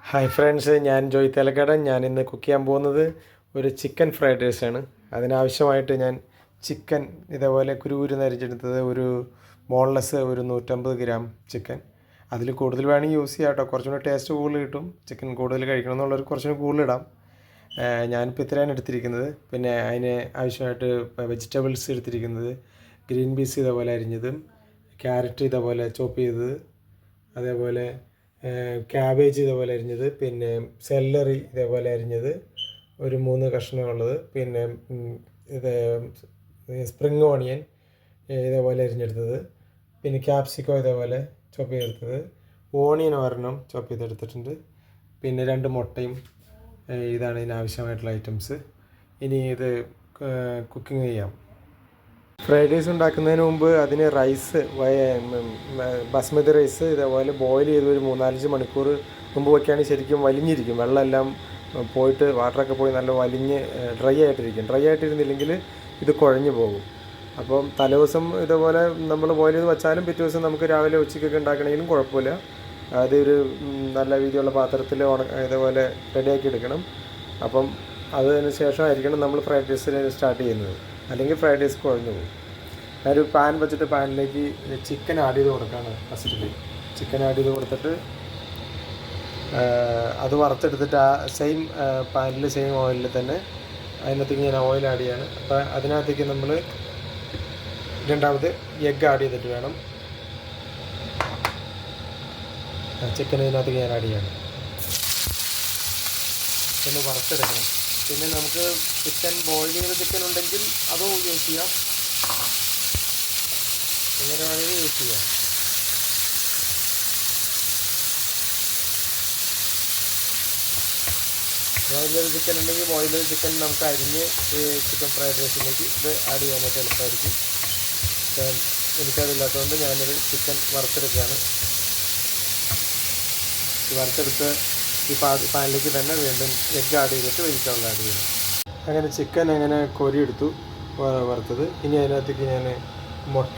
Hi friends, ഞാൻ ജോയ് തലക്കടൻ. ഞാൻ ഇന്ന് കുക്ക് ചെയ്യാൻ പോകുന്നത് ഒരു ചിക്കൻ ഫ്രൈഡ് റൈസാണ്. അതിനാവശ്യമായിട്ട് ഞാൻ ചിക്കൻ ഇതേപോലെ കുരുകുരുന്ന് അരിഞ്ഞെടുത്തത്, ഒരു ബോൺലെസ് ഒരു 150 ഗ്രാം ചിക്കൻ. അതിൽ കൂടുതൽ വേണമെങ്കിൽ യൂസ് ചെയ്യാം കേട്ടോ, കുറച്ചും കൂടി ടേസ്റ്റ് കൂടുതൽ കിട്ടും. ചിക്കൻ കൂടുതൽ കഴിക്കണം എന്നുള്ളവർ കുറച്ചും കൂടി കൂടുതലിടാം. ഞാനിപ്പോൾ ഇത്രയാണ് എടുത്തിരിക്കുന്നത്. പിന്നെ അതിന് ആവശ്യമായിട്ട് വെജിറ്റബിൾസ് എടുത്തിരിക്കുന്നത് ഗ്രീൻ പീസ് ഇതേപോലെ അരിഞ്ഞതും, ക്യാരറ്റ് ഇതേപോലെ ചോപ്പ് ചെയ്തത്, അതേപോലെ ക്യാബേജ് ഇതേപോലെ അരിഞ്ഞത്, പിന്നെ സെല്ലറി ഇതേപോലെ അരിഞ്ഞത് ഒരു 3 കഷ്ണമുള്ളത്, പിന്നെ ഇത് സ്പ്രിങ് ഓണിയൻ ഇതേപോലെ അരിഞ്ഞെടുത്തത്, പിന്നെ ക്യാപ്സിക്കോ ഇതേപോലെ ചോപ്പ് ചെയ്തെടുത്തത്, ഓണിയൻ ഒരെണ്ണം ചോപ്പ് ചെയ്തെടുത്തിട്ടുണ്ട്, പിന്നെ 2 മുട്ടയും. ഇതാണ് ഇതിനാവശ്യമായിട്ടുള്ള ഐറ്റംസ്. ഇനി ഇത് കുക്കിംഗ് ചെയ്യാം. ഫ്രൈഡ് റൈസ് ഉണ്ടാക്കുന്നതിന് മുമ്പ് അതിന് റൈസ്, ബസ്മതി റൈസ് ഇതേപോലെ ബോയിൽ ചെയ്ത് ഒരു 3-4 മണിക്കൂർ മുമ്പ് വയ്ക്കുകയാണെങ്കിൽ ശരിക്കും വലിഞ്ഞിരിക്കും. വെള്ളമെല്ലാം പോയിട്ട് വാട്ടറൊക്കെ പോയി നല്ല വലിഞ്ഞ് ഡ്രൈ ആയിട്ടിരിക്കും. ഡ്രൈ ആയിട്ടിരുന്നില്ലെങ്കിൽ ഇത് കുഴഞ്ഞു പോകും. അപ്പം തലേദിവസം ഇതേപോലെ നമ്മൾ ബോയിൽ ചെയ്ത് വെച്ചാലും പിറ്റേ ദിവസം നമുക്ക് രാവിലെ ഉച്ചയ്ക്കൊക്കെ ഉണ്ടാക്കണമെങ്കിലും കുഴപ്പമില്ല. അതൊരു നല്ല വീതിയുള്ള പാത്രത്തിൽ ഇതേപോലെ റെഡിയാക്കി എടുക്കണം. അപ്പം അതിന് ശേഷമായിരിക്കണം നമ്മൾ ഫ്രൈഡ് റൈസ് സ്റ്റാർട്ട് ചെയ്യുന്നത്, അല്ലെങ്കിൽ ഫ്രൈഡ് റൈസ് കുഴഞ്ഞു പോകും. ഞാനൊരു പാൻ വെച്ചിട്ട് പാനിലേക്ക് ചിക്കൻ ആഡ് ചെയ്ത് കൊടുക്കുകയാണ്. ഫസ്റ്റിൽ ചിക്കൻ ആഡ് ചെയ്ത് കൊടുത്തിട്ട് അത് വറുത്തെടുത്തിട്ട് ആ സെയിം പാനിൽ സെയിം ഓയിലിൽ തന്നെ അതിനകത്തേക്ക് ഞാൻ ഓയിൽ ആഡ് ചെയ്യാണ്. അപ്പോൾ അതിനകത്തേക്ക് നമ്മൾ രണ്ടാമത് എഗ്ഗ് ആഡ് ചെയ്തിട്ട് വേണം ചിക്കൻ ഇതിനകത്തേക്ക് ഞാൻ ആഡ് ചെയ്യണം. ഒന്ന് വറുത്തെടുക്കണം. പിന്നെ നമുക്ക് ചിക്കൻ ബോയിൽ ചെയ്ത ചിക്കൻ ഉണ്ടെങ്കിൽ അതും യൂസ് ചെയ്യാം, എങ്ങനെ വേണമെങ്കിൽ യൂസ് ചെയ്യാം. ബോയിൽ ചെയ്ത ചിക്കൻ ഉണ്ടെങ്കിൽ ബോയിൽ ചെയ്ത ചിക്കൻ നമുക്ക് അരിഞ്ഞ് ചിക്കൻ ഫ്രൈഡ് റൈസിലേക്ക് ഇത് ആഡ് ചെയ്യാനായിട്ട് എളുപ്പമായിരിക്കും. എനിക്കതില്ലാത്തതുകൊണ്ട് ഞാനൊരു ചിക്കൻ വറുത്തെടുക്കുകയാണ്. വറുത്തെടുത്ത് ഈ പാനിലേക്ക് തന്നെ വീണ്ടും എഗ്ഗ് ആഡ് ചെയ്തിട്ട് വെജിറ്റബിൾ ആഡ് ചെയ്യണം. അങ്ങനെ ചിക്കൻ അങ്ങനെ കോരിയെടുത്തു വറുത്തത്. ഇനി അതിനകത്തേക്ക് ഞാൻ മുട്ട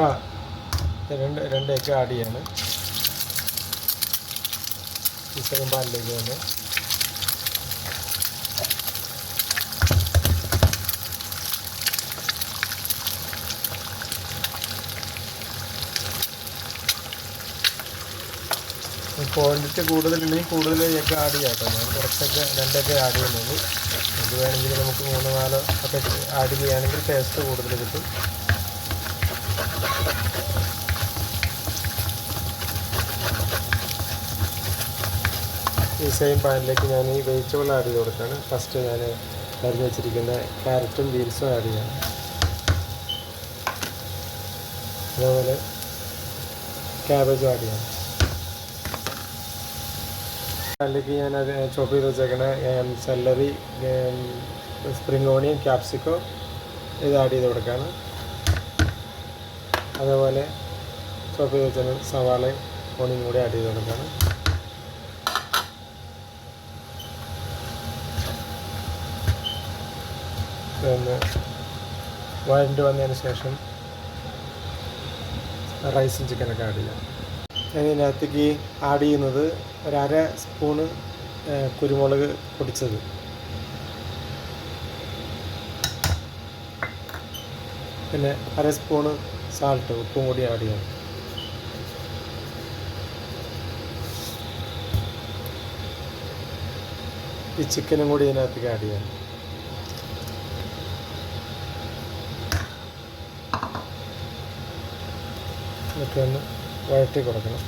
രണ്ട് എഗ്ഗ് ആഡ് ചെയ്യാണ് ഈ സെക്കൻഡ് പാനിലേക്ക് തന്നെ. ക്വാണ്ടിറ്റി കൂടുതലുണ്ടെങ്കിൽ കൂടുതൽ എഗ്ഗ് ആഡ് ചെയ്യാം കേട്ടോ. ഞാൻ കുറച്ചൊക്കെ 2 എഗ്ഗ് ആഡ് ചെയ്യുന്നുള്ളൂ. ഇത് വേണമെങ്കിൽ നമുക്ക് 3-4 ഒക്കെ ആഡ് ചെയ്യുകയാണെങ്കിൽ ടേസ്റ്റ് കൂടുതൽ കിട്ടും. ഈ സെയിം പാനിലേക്ക് ഞാൻ ഈ വെജിറ്റബിൾ ആഡ് ചെയ്ത് കൊടുക്കുകയാണ്. ഫസ്റ്റ് ഞാൻ അരിഞ്ഞ് വെച്ചിരിക്കുന്ന ക്യാരറ്റും ബീൻസും ആഡ് ചെയ്യണം. അതേപോലെ ക്യാബേജും ആഡ് ചെയ്യണം. അതിലേക്ക് ഞാൻ ചോപ്പ് ചെയ്ത് വെച്ചേക്കണ സെല്ലറി, സ്പ്രിങ് ഓണിയൻ, ക്യാപ്സിക്കോ ഇത് ആഡ് ചെയ്ത് കൊടുക്കുകയാണ്. അതേപോലെ ചോപ്പ് ചെയ്ത് വെച്ച സവാളയും ഓണിയനും കൂടി ആഡ് ചെയ്ത് കൊടുക്കുകയാണ്. പിന്നെ വഴണ്ട് വന്നതിന് ശേഷം റൈസും ചിക്കനൊക്കെ ആഡ് ചെയ്യാം. ഞാൻ ഇതിനകത്തേക്ക് ആഡ് ചെയ്യുന്നത് 1/2 സ്പൂണ് കുരുമുളക് പൊടിച്ചത്, പിന്നെ 1/2 സ്പൂണ് സാൾട്ട്, ഉപ്പും കൂടി ആഡ് ചെയ്യണം. ഈ ചിക്കനും കൂടി ഇതിനകത്തേക്ക് ആഡ് ചെയ്യണം. എന്നിട്ട് ഒന്ന് വഴറ്റി കൊടുക്കണം.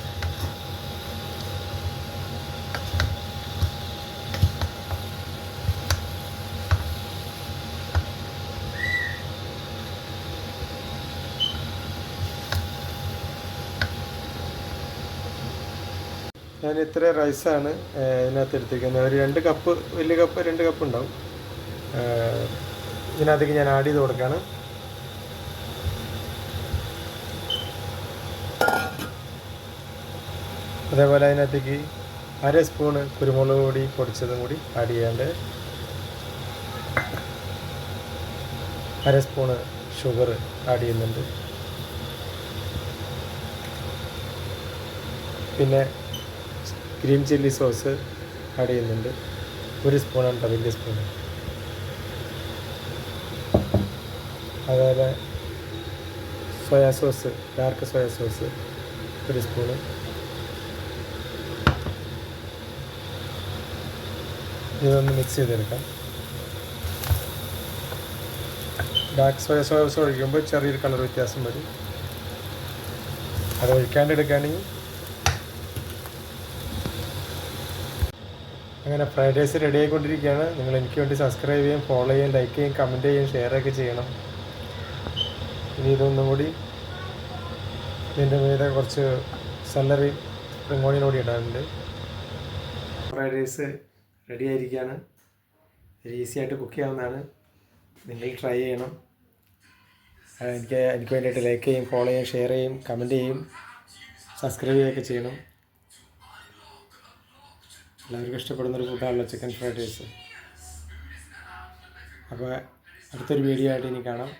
ഞാൻ ഇത്ര റൈസാണ് ഇതിനകത്ത് എടുത്തിരിക്കുന്നത്. ഒരു 2 കപ്പ്, വലിയ കപ്പ് 2 കപ്പ് ഉണ്ടാവും. ഇതിനകത്തേക്ക് ഞാൻ ആഡ് ചെയ്ത് കൊടുക്കുകയാണ്. അതേപോലെ അതിനകത്തേക്ക് 1/2 സ്പൂണ് കുരുമുളക് പൊടി പൊടിച്ചതും കൂടി ആഡ് ചെയ്യാണ്ട്, 1/2 സ്പൂണ് ഷുഗർ ആഡ് ചെയ്യുന്നുണ്ട്. പിന്നെ ഗ്രീൻ ചില്ലി സോസ്, ആഡ് ചെയ്യുന്നുണ്ട്. 1 സ്പൂണാണ് കേട്ടോ, വലിയ സ്പൂൺ. അതുപോലെ soya sauce, dark soya sauce 1 spoon. ഇതൊന്ന് മിക്സ് ചെയ്തെടുക്കാം. ഡാർക്ക് സോയ സോസ് ഒഴിക്കുമ്പോൾ ചെറിയൊരു കളർ വ്യത്യാസം വരും. അത് ഒഴിക്കാണ്ടെടുക്കുകയാണെങ്കിൽ അങ്ങനെ ഫ്രൈഡ് റൈസ് റെഡി ആയിക്കൊണ്ടിരിക്കുകയാണ്. നിങ്ങൾ എനിക്ക് വേണ്ടി സബ്സ്ക്രൈബ് ചെയ്യും, ഫോളോ ചെയ്യും, ലൈക്ക് ചെയ്യും, കമൻറ്റ് ചെയ്യും, ഷെയറൊക്കെ ചെയ്യണം. ഇനി ഇതൊന്നും കൂടി ഇതിൻ്റെ മീതെ കുറച്ച് സെല്ലറി സ്പ്രിംഗ് കൂടി ഇടാറുണ്ട്. ഫ്രൈഡ് റൈസ് റെഡി ആയിരിക്കുകയാണ്. ഈസി ആയിട്ട് കുക്ക് ചെയ്യാവുന്നതാണ്. നിങ്ങൾ ട്രൈ ചെയ്യണം. എനിക്ക് വേണ്ടിയിട്ട് ലൈക്ക് ചെയ്യും, ഫോളോ ചെയ്യും, ഷെയർ ചെയ്യും, കമൻറ്റ് ചെയ്യും, സബ്സ്ക്രൈബ് ചെയ്യുകയൊക്കെ ചെയ്യണം. എല്ലാവർക്കും ഇഷ്ടപ്പെടുന്നൊരു ഫുഡാണല്ലോ ചിക്കൻ ഫ്രൈഡ് റൈസ്. അപ്പോൾ അടുത്തൊരു വീഡിയോ ആയിട്ട് ഇനി കാണാം.